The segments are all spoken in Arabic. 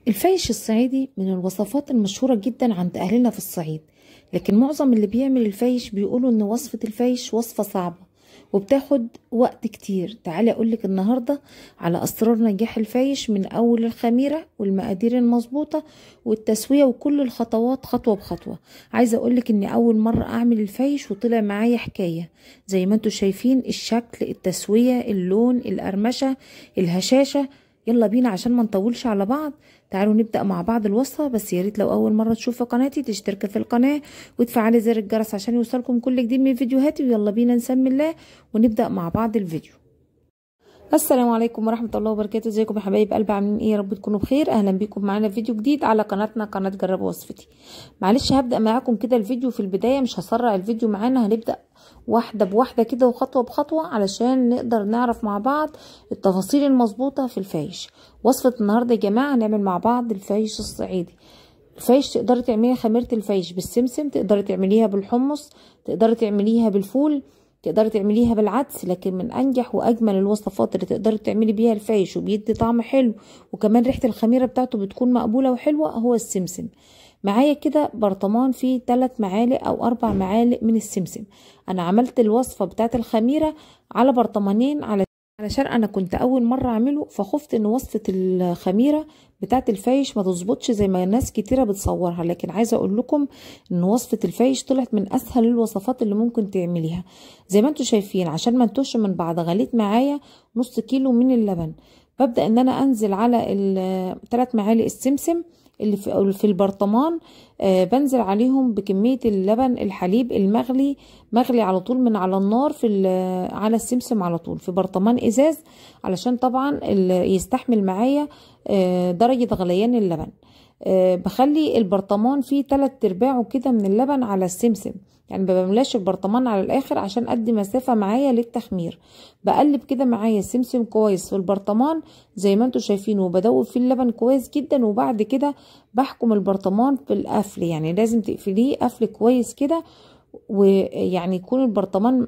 الفايش الصعيدي من الوصفات المشهورة جدا عند أهلنا في الصعيد. لكن معظم اللي بيعمل الفايش بيقولوا إن وصفة الفايش وصفة صعبة وبتاخد وقت كتير. تعالي أقولك النهاردة على أسرار نجاح الفايش، من أول الخميرة والمقادير المظبوطة والتسوية وكل الخطوات خطوة بخطوة. عايزة أقولك إني أول مرة أعمل الفايش وطلع معايا حكاية. زي ما انتوا شايفين الشكل، التسوية، اللون، القرمشة، الهشاشة. يلا بينا عشان ما نطولش على بعض، تعالوا نبدأ مع بعض الوصفة. بس يا ريت لو أول مرة تشوفوا قناتي تشتركي في القناة وتفعلي زر الجرس عشان يوصلكم كل جديد من فيديوهاتي. ويلا بينا نسمي الله ونبدأ مع بعض الفيديو. السلام عليكم ورحمة الله وبركاته. ازيكم يا حبايب قلبي، عاملين ايه؟ يا رب تكونوا بخير. اهلا بيكم معانا في فيديو جديد على قناتنا، قناة جربوا وصفتي. معلش هبدأ معاكم كده الفيديو في البداية، مش هسرع الفيديو معانا، هنبدأ واحدة بواحدة كده وخطوة بخطوة علشان نقدر نعرف مع بعض التفاصيل المظبوطة في الفايش. وصفة النهاردة يا جماعة هنعمل مع بعض الفايش الصعيدي. الفايش تقدري تعمليها خميرة الفايش بالسمسم، تقدري تعمليها بالحمص، تقدري تعمليها بالفول، تقدري تعمليها بالعدس. لكن من انجح واجمل الوصفات اللي تقدري تعملي بيها الفايش وبيدي طعم حلو وكمان ريحه الخميره بتاعته بتكون مقبوله وحلوه هو السمسم. معايا كده برطمان فيه 3 معالق او 4 معالق من السمسم. انا عملت الوصفه بتاعت الخميره على برطمانين علشان انا كنت اول مره اعمله، فخفت ان وصفه الخميره بتاعت الفايش ما تظبطش زي ما ناس كتيره بتصورها. لكن عايزه اقول لكم ان وصفه الفايش طلعت من اسهل الوصفات اللي ممكن تعمليها. زي ما انتم شايفين عشان ما نتوش من بعض، غليت معايا نص كيلو من اللبن. ببدا ان انا انزل على 3 معالق السمسم اللي في البرطمان. بنزل عليهم بكميه اللبن الحليب المغلي، مغلي على طول من على النار على السمسم على طول في برطمان ازاز، علشان طبعا يستحمل معايا درجه غليان اللبن. بخلي البرطمان فيه 3/4 كده من اللبن على السمسم، يعني بملاش البرطمان على الاخر عشان ادي مسافه معايا للتخمير. بقلب كده معايا السمسم كويس في البرطمان زي ما انتم شايفين، وبدوب فيه اللبن كويس جدا. وبعد كده بحكم البرطمان في القفل، يعني لازم تقفليه قفل كويس كده، ويعني يكون البرطمان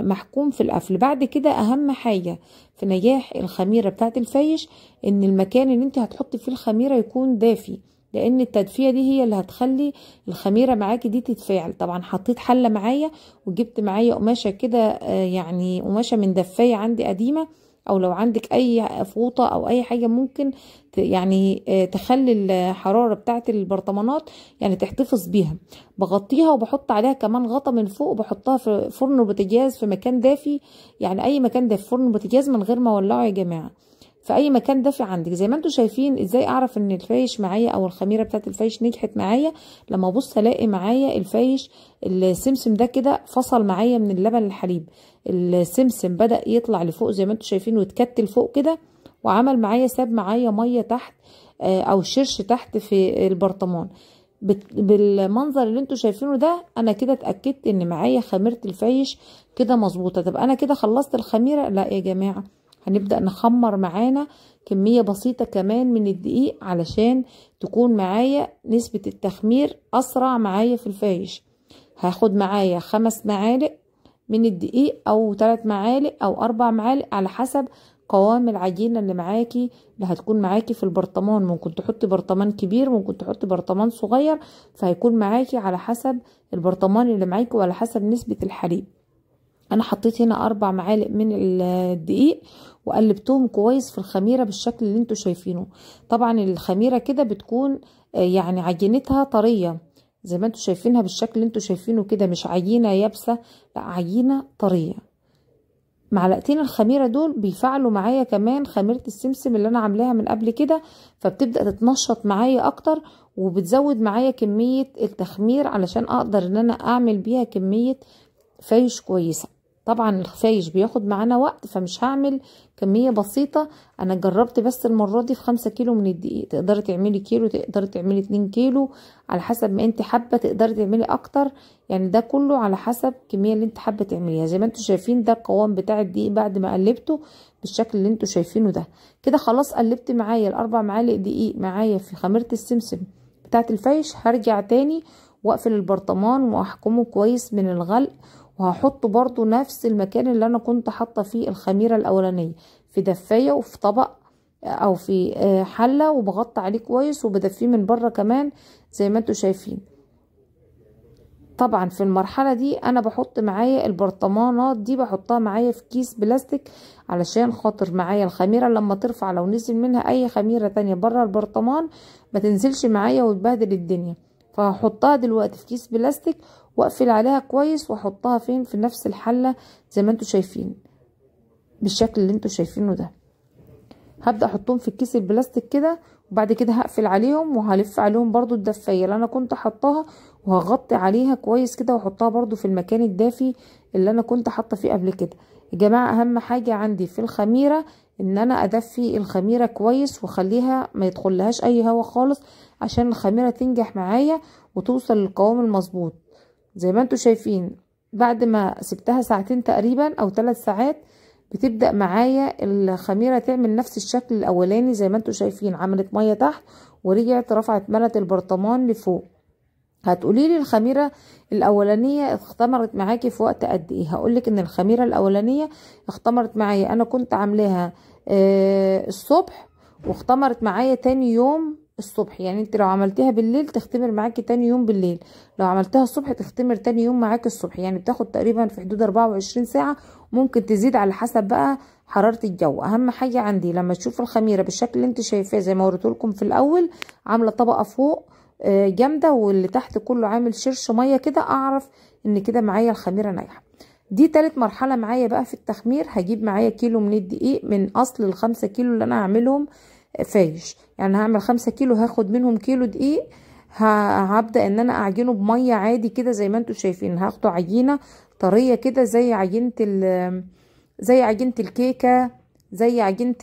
محكوم في القفل. بعد كده اهم حاجة في نجاح الخميرة بتاعت الفايش ان المكان اللي انت هتحطي فيه الخميرة يكون دافي، لان التدفية دي هي اللي هتخلي الخميرة معاكي دي تتفاعل. طبعا حطيت حلة معايا وجبت معايا قماشة كده، يعني قماشة من دفاية عندي قديمة، او لو عندك اي فوطة او اي حاجة ممكن يعني تخلي الحرارة بتاعت البرطمانات يعني تحتفظ بيها. بغطيها وبحط عليها كمان غطا من فوق، وبحطها في فرن البوتاجاز في مكان دافي، يعني اي مكان دافي، فرن البوتاجاز من غير ما اولعه يا جماعة، في اي مكان دافي عندك. زي ما انتم شايفين ازاي اعرف ان الفايش معايا او الخميره بتاعت الفايش نجحت معايا؟ لما ابص الاقي معايا الفايش السمسم ده كده فصل معايا من اللبن الحليب، السمسم بدأ يطلع لفوق زي ما انتم شايفين ويتكتل فوق كده، وعمل معايا ساب معايا ميه تحت او شرش تحت في البرطمان. بالمنظر اللي انتوا شايفينه ده انا كده اتأكدت ان معايا خميرة الفايش كده مظبوطة. طب انا كده خلصت الخميرة؟ لا يا جماعة، هنبدأ نخمر معانا كمية بسيطة كمان من الدقيق علشان تكون معايا نسبة التخمير اسرع معايا في الفايش. هاخد معايا 5 معالق من الدقيق او 3 معالق او 4 معالق على حسب قوام العجينة اللي معاكي، اللي هتكون معاكي في البرطمان. ممكن تحطي برطمان كبير، ممكن تحطي برطمان صغير، فهيكون معاكي على حسب البرطمان اللي معاكي وعلى حسب نسبة الحليب. انا حطيت هنا 4 معالق من الدقيق وقلبتهم كويس في الخميرة بالشكل اللي انتوا شايفينه. طبعا الخميرة كده بتكون يعني عجينتها طرية زي ما انتوا شايفينها بالشكل اللي انتوا شايفينه كده، مش عجينة يابسة، لا عجينة طرية. معلقتين الخميرة دول بيفعلوا معايا كمان خميرة السمسم اللي انا عاملاها من قبل كده، فبتبدأ تتنشط معايا اكتر وبتزود معايا كمية التخمير علشان اقدر ان انا اعمل بيها كمية فايش كويسة. طبعا الفايش بياخد معانا وقت، فمش هعمل كمية بسيطة. انا جربت بس المرة دي في 5 كيلو من الدقيق، تقدري تعملي كيلو، تقدري تعملي 2 كيلو على حسب ما انت حابة، تقدري تعملي اكتر، يعني ده كله على حسب الكمية اللي انت حابة تعمليها. زي ما انتوا شايفين ده القوام بتاع الدقيق بعد ما قلبته بالشكل اللي انتوا شايفينه ده. كده خلاص قلبت معايا ال4 معالق دقيق معايا في خميرة السمسم بتاعت الفايش. هرجع تاني واقفل البرطمان واحكمه كويس من الغلق، وهحطه برضو نفس المكان اللي انا كنت حاطه فيه الخميره الاولانيه، في دفايه وفي طبق او في حله، وبغطي عليه كويس وبدفيه من بره كمان زي ما انتوا شايفين. طبعا في المرحله دي انا بحط معايا البرطمانات دي، بحطها معايا في كيس بلاستيك علشان خاطر معايا الخميره لما ترفع لو نزل منها اي خميره تانية بره البرطمان ما تنزلش معايا وتبهدل الدنيا. فهحطها دلوقتي في كيس بلاستيك واقفل عليها كويس، واحطها فين؟ في نفس الحله زي ما انتوا شايفين بالشكل اللي انتوا شايفينه ده. هبدأ احطهم في الكيس البلاستيك كده، وبعد كده هقفل عليهم وهلف عليهم برضو الدفاية اللي انا كنت حطاها، وهغطي عليها كويس كده واحطها برضو في المكان الدافي اللي انا كنت حاطه فيه قبل كده. يا جماعة اهم حاجة عندي في الخميرة ان انا ادفي الخميرة كويس واخليها ما يدخلهاش اي هوا خالص، عشان الخميرة تنجح معايا وتوصل للقوام المظبوط. زي ما انتوا شايفين بعد ما سبتها ساعتين تقريبا او 3 ساعات بتبدأ معايا الخميرة تعمل نفس الشكل الاولاني. زي ما انتوا شايفين عملت مية تحت ورجعت رفعت ملت البرطمان لفوق. هتقولي لي الخميرة الاولانية اختمرت معاكي في وقت قد ايه؟ هقولك ان الخميرة الاولانية اختمرت معايا، انا كنت عاملاها الصبح واختمرت معايا تاني يوم الصبح. يعني انت لو عملتيها بالليل تختمر معاكي تاني يوم بالليل، لو عملتها الصبح تختمر تاني يوم معاكي الصبح. يعني بتاخد تقريبا في حدود 24 ساعة، ممكن تزيد على حسب بقى حرارة الجو. اهم حاجة عندي لما تشوف الخميرة بالشكل اللي انت شايفاه زي ما وريتهولكم في الاول، عاملة طبقة فوق جامدة واللي تحت كله عامل شرش مية كده، اعرف ان كده معايا الخميرة ناجحة. دي تالت مرحلة معايا بقى في التخمير. هجيب معايا كيلو من الدقيق من اصل ال5 كيلو اللي انا هعملهم فايش. يعني هعمل 5 كيلو هاخد منهم كيلو دقيق، هبدأ ان انا اعجنه بمية عادي كده زي ما انتوا شايفين. هاخده عجينة طرية كده زي عجينة الكيكة، زي عجينة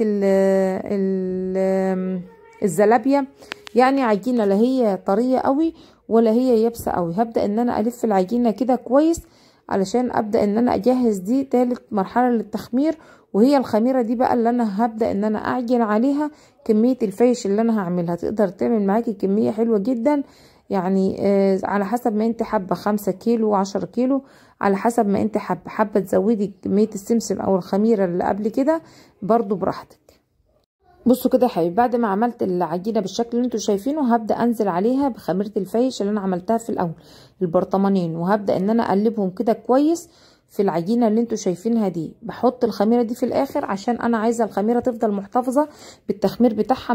الزلابية. يعني عجينة لا هي طرية قوي ولا هي يابسة قوي. هبدأ ان انا الف العجينة كده كويس علشان ابدأ ان انا اجهز دي تالت مرحلة للتخمير. وهي الخميرة دي بقى اللي انا هبدأ ان انا اعجن عليها كمية الفيش اللي انا هعملها. تقدر تعمل معاكي كمية حلوة جدا، يعني على حسب ما انت حابة، 5 كيلو 10 كيلو على حسب ما انت حابة تزودي كمية السمسم او الخميرة اللي قبل كده برضو براحتك. بصوا كده يا حبيبي، بعد ما عملت العجينه بالشكل اللي انتوا شايفينه هبدا انزل عليها بخميره الفيش اللي انا عملتها في الاول البرطمانين، وهبدا ان انا اقلبهم كده كويس في العجينه اللي انتوا شايفينها دي. بحط الخميره دي في الاخر عشان انا عايزه الخميره تفضل محتفظه بالتخمير بتاعها،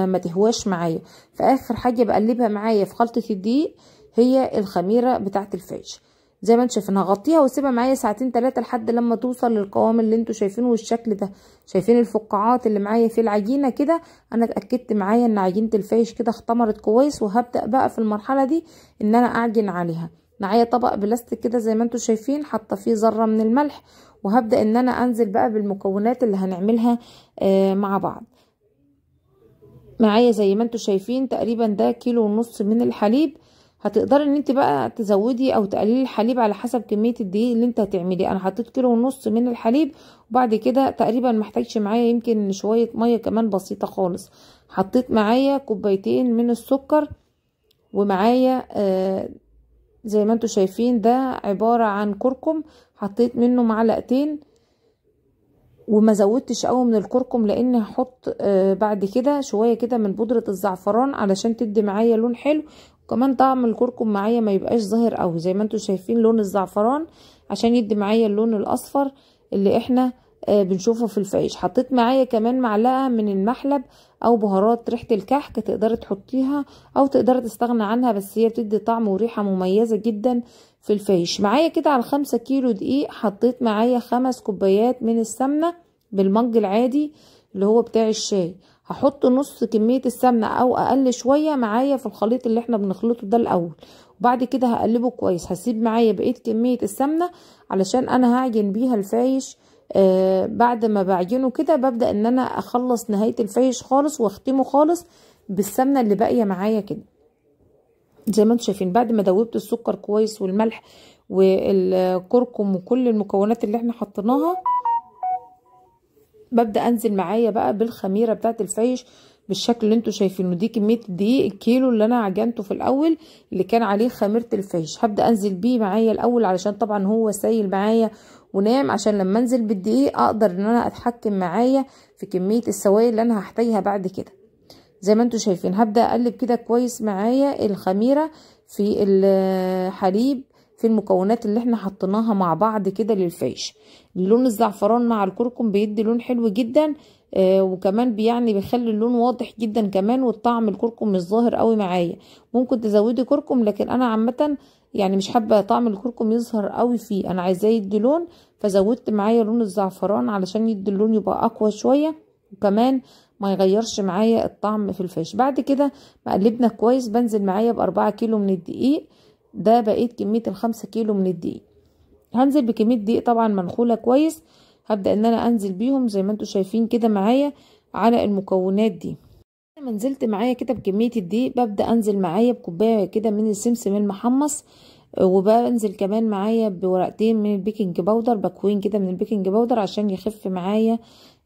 ما تهواش معايا. فاخر حاجه بقلبها معايا في خلطه الدقيق هي الخميره بتاعه الفيش. زي ما انتوا شايفين هغطيها واسيبها معايا ساعتين 3 لحد لما توصل للقوام اللي انتوا شايفينه والشكل ده. شايفين الفقاعات اللي معايا في العجينه كده؟ انا اتاكدت معايا ان عجينه الفيش كده اختمرت كويس، وهبدا بقى في المرحله دي ان انا اعجن عليها. معايا طبق بلاستيك كده زي ما انتوا شايفين حاطه فيه ذره من الملح، وهبدا ان انا انزل بقى بالمكونات اللي هنعملها مع بعض. معايا زي ما انتوا شايفين تقريبا ده 1.5 كيلو من الحليب. هتقدري ان انت بقى تزودي او تقللي الحليب على حسب كميه الدقيق اللي انت هتعمليه. انا حطيت 1.5 كيلو من الحليب، وبعد كده تقريبا محتاجش معايا يمكن شويه ميه كمان بسيطه خالص. حطيت معايا 2 كوباية من السكر، ومعايا زي ما انتوا شايفين ده عباره عن كركم، حطيت منه 2 معلقة، وما زودتش قوي من الكركم لان هحط بعد كده شويه كده من بودره الزعفران علشان تدي معايا لون حلو. وكمان طعم الكركم معايا ما يبقاش ظاهر قوي، زي ما انتوا شايفين لون الزعفران عشان يدي معايا اللون الاصفر اللي احنا بنشوفه في الفيش. حطيت معايا كمان معلقه من المحلب او بهارات ريحه الكحك، تقدري تحطيها او تقدري تستغنى عنها، بس هي بتدي طعم وريحه مميزه جدا في الفيش. معايا كده على 5 كيلو دقيق حطيت معايا 5 كوبايات من السمنه بالمج العادي اللي هو بتاع الشاي. هحط نص كمية السمنة او اقل شوية معايا في الخليط اللي احنا بنخلطه ده الاول، وبعد كده هقلبه كويس. هسيب معايا بقية كمية السمنة علشان انا هعجن بيها الفايش. بعد ما بعجنه كده ببدأ ان انا اخلص نهاية الفايش خالص واختمه خالص بالسمنة اللي باقية معايا كده. زي ما انتم شايفين بعد ما دوبت السكر كويس والملح والكركم وكل المكونات اللي احنا حطيناها، ببدأ انزل معايا بقى بالخميرة بتاعت الفيش بالشكل اللي انتوا شايفينه. دي كميه الدقيق الكيلو اللي انا عجنته في الاول اللي كان عليه خميره الفيش. هبدا انزل بيه معايا الاول علشان طبعا هو سايل معايا وناعم، عشان لما انزل بالدقيق اقدر ان انا اتحكم معايا في كميه السوائل اللي انا هحتاجها بعد كده. زي ما انتوا شايفين هبدا اقلب كده كويس معايا الخميره في الحليب في المكونات اللي احنا حطيناها مع بعض كده للفيش. لون الزعفران مع الكركم بيدي لون حلو جدا، وكمان بيخلي اللون واضح جدا كمان، والطعم الكركم مش ظاهر قوي معايا. ممكن تزودي كركم، لكن انا عامه يعني مش حابه طعم الكركم يظهر قوي فيه، انا عايزاه يدي لون، فزودت معايا لون الزعفران علشان يدي اللون يبقى اقوى شويه، وكمان ما يغيرش معايا الطعم في الفيش. بعد كده مقلبنا كويس، بنزل معايا ب4 كيلو من الدقيق. ده بقيت كميه ال5 كيلو من الدقيق. هنزل بكميه دقيق طبعا منخوله كويس، هبدا ان انا انزل بيهم زي ما انتوا شايفين كده معايا على المكونات دي. لما نزلت معايا كده بكميه الدقيق ببدا انزل معايا بكوبايه كده من السمسم المحمص، وبنزل كمان معايا بورقتين من البيكنج باودر، باكوين كده من البيكنج باودر عشان يخف معايا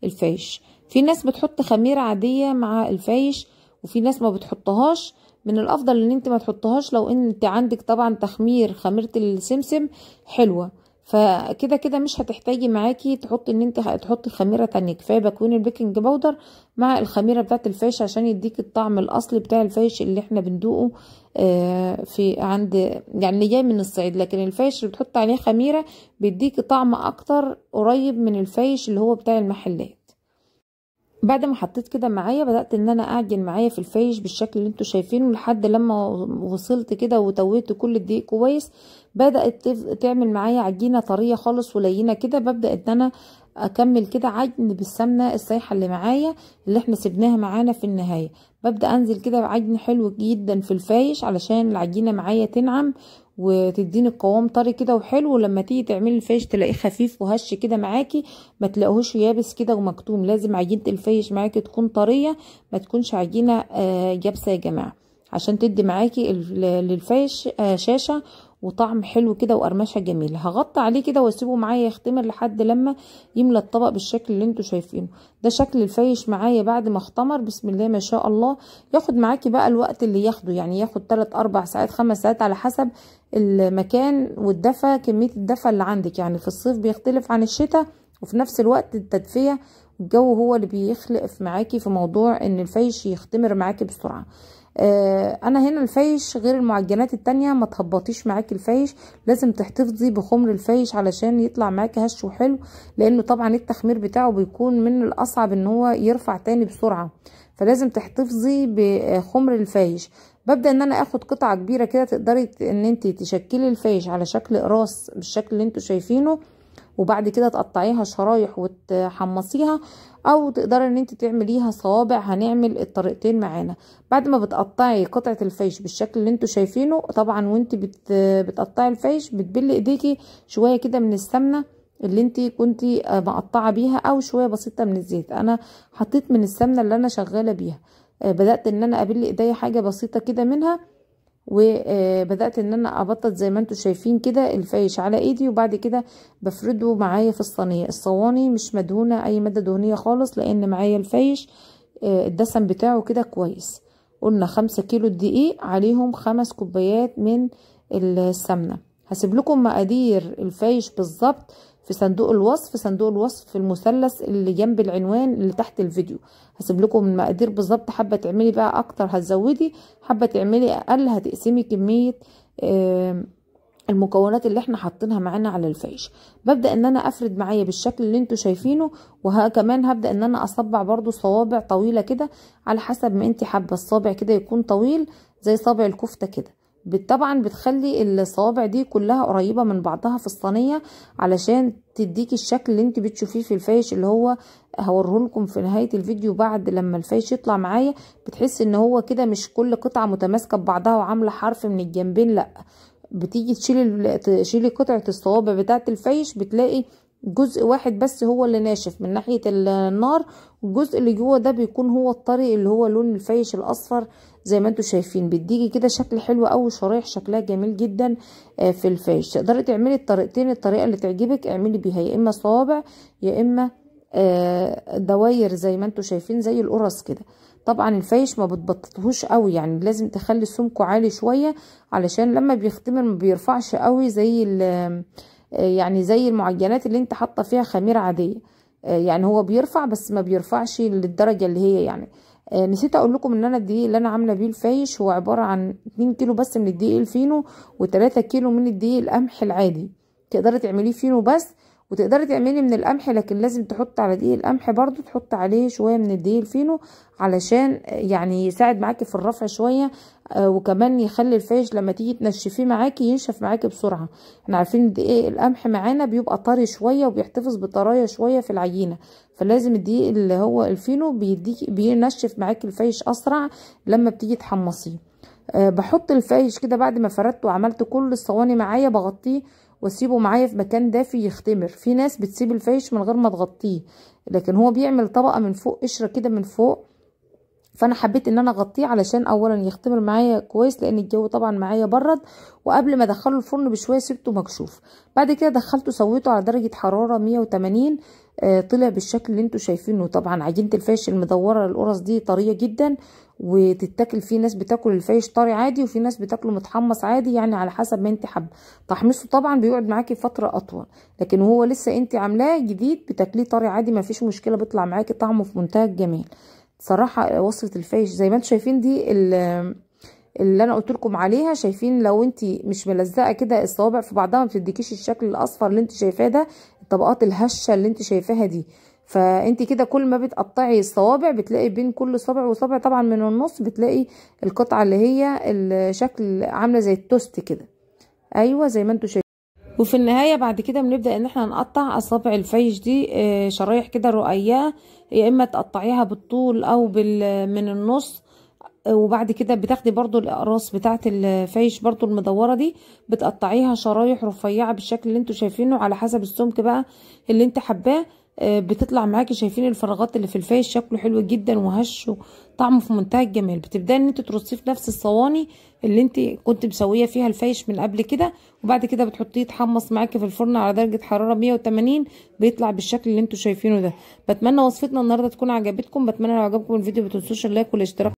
الفيش. في ناس بتحط خميره عاديه مع الفيش، وفي ناس ما بتحطهاش. من الافضل ان انت ما تحطهاش لو انت عندك طبعا خميره السمسم حلوه، فكده كده مش هتحتاجي معاكي تحطي ان انت تحطي خميره تانية. كفايه باكوين البيكنج باودر مع الخميره بتاعه الفيش عشان يديك الطعم الاصلي بتاع الفيش اللي احنا بندوقه في عند يعني اللي جاي من الصعيد. لكن الفيش اللي بتحط عليه خميره بيديك طعم اكتر قريب من الفيش اللي هو بتاع المحلات. بعد ما حطيت كده معايا بدأت ان انا اعجن معايا في الفيش بالشكل اللي انتوا شايفينه، لحد لما وصلت كده وتويت كل الدقيق كويس. بدأت تعمل معايا عجينة طرية خالص ولينة كده. ببدأ ان انا اكمل كده عجن بالسمنة السايحة اللي معايا اللي احنا سبناها معانا في النهاية. ببدأ انزل كده بعجن حلو جدا في الفيش علشان العجينة معايا تنعم وتديني القوام طري كده وحلو. ولما تيجي تعملي الفيش تلاقيه خفيف وهش كده معاكي، ما تلاقوهوش يابس كده ومكتوم. لازم عجينه الفيش معاكي تكون طريه، ما تكونش عجينه يابسه يا جماعه، عشان تدي معاكي للفيش شاشه وطعم حلو كده وقرمشه جميله. هغطي عليه كده واسيبه معايا يختمر لحد لما يملى الطبق بالشكل اللي انتوا شايفينه ده. شكل الفيش معايا بعد ما اختمر بسم الله ما شاء الله. ياخد معاكي بقى الوقت اللي ياخده، يعني ياخد 3-4 ساعات 5 ساعات على حسب المكان والدفى، كميه الدفى اللي عندك. يعني في الصيف بيختلف عن الشتاء، وفي نفس الوقت التدفئه والجو هو اللي بيخلق معاكي في موضوع ان الفيش يختمر معاكي بسرعه. انا هنا الفيش غير المعجنات التانية، ما تهبطيش معاكي الفيش، لازم تحتفظي بخمر الفيش علشان يطلع معاكي هش وحلو، لانه طبعا التخمير بتاعه بيكون من الاصعب ان هو يرفع تاني بسرعة، فلازم تحتفظي بخمر الفيش. ببدأ ان انا اخد قطعة كبيرة كده، تقدري ان انت تشكلي الفيش على شكل قراص بالشكل اللي انتوا شايفينه، وبعد كده تقطعيها شرايح وتحمصيها، او تقدري ان انت تعمليها صوابع. هنعمل الطريقتين معانا. بعد ما بتقطعي قطعه الفيش بالشكل اللي انتوا شايفينه، طبعا وانت بتقطعي الفيش بتبلي ايديكي شويه كده من السمنه اللي انت كنتي مقطعه بيها، او شويه بسيطه من الزيت. انا حطيت من السمنه اللي انا شغاله بيها. بدات ان انا ابل ايديا حاجه بسيطه كده منها، وبدأت ان انا ابطط زي ما انتوا شايفين كده الفيش على ايدي، وبعد كده بفرده معايا في الصينيه. الصواني مش مدهونه اي ماده دهنيه خالص، لان معايا الفيش الدسم بتاعه كده كويس. قلنا 5 كيلو دقيق عليهم 5 كوبايات من السمنه. هسيب لكم مقادير الفيش بالظبط في صندوق الوصف، صندوق الوصف في المثلث اللي جنب العنوان اللي تحت الفيديو. هسيب لكم المقادير بالظبط. حابه تعملي بقى اكتر هتزودي، حابه تعملي اقل هتقسمي كميه المكونات اللي احنا حاطينها معانا على الفيش. ببدا ان انا افرد معايا بالشكل اللي انتوا شايفينه، وكمان هبدا ان انا اصبع برضو صوابع طويله كده على حسب ما انت حابه. الصابع كده يكون طويل زي صابع الكفته كده. طبعا بتخلي الصوابع دي كلها قريبة من بعضها في الصينية علشان تديكي الشكل اللي انت بتشوفيه في الفيش، اللي هو هوريهولكم في نهاية الفيديو. بعد لما الفيش يطلع معايا بتحس ان هو كده مش كل قطعة متماسكة ببعضها وعاملة حرف من الجنبين، لا، بتيجي تشيلي قطعة الصوابع بتاعة الفيش بتلاقي جزء واحد بس هو اللي ناشف من ناحية النار، والجزء اللي جوه ده بيكون هو الطري اللي هو لون الفيش الاصفر زي ما انتوا شايفين. بيديكي كده شكل حلو قوي، شرايح شكلها جميل جدا في الفيش. تقدري تعملي الطريقتين، الطريقة اللي تعجبك اعملي بيها، يا اما صوابع يا اما دواير زي ما انتوا شايفين زي القرص كده. طبعا الفايش ما بتبططهوش قوي، يعني لازم تخلي سمكه عالي شويه علشان لما بيختمر ما بيرفعش قوي زي يعني زي المعجنات اللي انت حاطه فيها خميره عاديه. يعني هو بيرفع بس ما بيرفعش للدرجه اللي هي يعني. نسيت اقول لكم ان انا الدقيق اللي انا عامله بيه الفايش هو عباره عن 2 كيلو بس من الدقيق الفينو و3 كيلو من الدقيق القمح العادي. تقدري تعمليه فينو بس وتقدري تعملي من القمح، لكن لازم تحط على دقيق القمح برضو تحط عليه شويه من الدقيق الفينو علشان يعني يساعد معاكي في الرفع شويه. وكمان يخلي الفايش لما تيجي تنشفيه معاكي ينشف معاكي بسرعه. احنا عارفين الدقيق القمح معانا بيبقى طري شويه وبيحتفظ بطرايه شويه في العجينه، فلازم الدقيق اللي هو الفينو بينشف معاكي الفايش اسرع لما بتيجي تحمصيه. بحط الفايش كده بعد ما فردته وعملت كل الصواني معايا بغطيه واسيبه معايا في مكان دافي يختمر. في ناس بتسيب الفايش من غير ما تغطيه، لكن هو بيعمل طبقه من فوق، قشره كده من فوق، فانا حبيت ان انا اغطيه علشان اولا يختمر معايا كويس لان الجو طبعا معايا برد. وقبل ما ادخله الفرن بشويه سبته مكشوف. بعد كده دخلته سويته على درجه حراره 180. طلع بالشكل اللي انتوا شايفينه. طبعا عجينه الفايش المدوره القرص دي طريه جدا وتتاكل. في ناس بتاكل الفايش طري عادي وفي ناس بتاكله متحمص عادي، يعني على حسب ما انت حابه. تحميصه طبعا بيقعد معاكي فتره اطول، لكن هو لسه انت عاملاه جديد بتاكليه طري عادي ما فيش مشكله، بيطلع معاكي طعمه في منتهى الجمال. صراحه وصفه الفايش زي ما انتم شايفين دي اللي انا قلت لكم عليها. شايفين لو انت مش ملزقه كده الصوابع في بعضها ما بتديكيش الشكل الاصفر اللي انت شايفاه ده، الطبقات الهشه اللي انت شايفاها دي. فانت كده كل ما بتقطعي الصوابع بتلاقي بين كل صابع وصابع طبعا من النص بتلاقي القطعه اللي هي الشكل عامله زي التوست كده. ايوه زي ما انتم شايفين. وفي النهايه بعد كده بنبدا ان احنا نقطع اصابع الفايش دي شرايح كده رقيقه، يا اما تقطعيها بالطول او من النص. وبعد كده بتاخدي برضو الاقراص بتاعه الفايش برضو المدوره دي بتقطعيها شرايح رفيعه بالشكل اللي انتوا شايفينه على حسب السمك بقى اللي انت حباه. بتطلع معاكي. شايفين الفراغات اللي في الفايش شكله حلو جدا وهش وطعمه في منتهى الجمال. بتبداي ان انت ترصيه في نفس الصواني اللي انت كنت مسويه فيها الفايش من قبل كده، وبعد كده بتحطيه يتحمص معاكي في الفرن على درجه حراره 180. بيطلع بالشكل اللي انتوا شايفينه ده. بتمنى وصفتنا النهارده تكون عجبتكم. بتمنى لو عجبكم الفيديو ما تنسوش اللايك والاشتراك.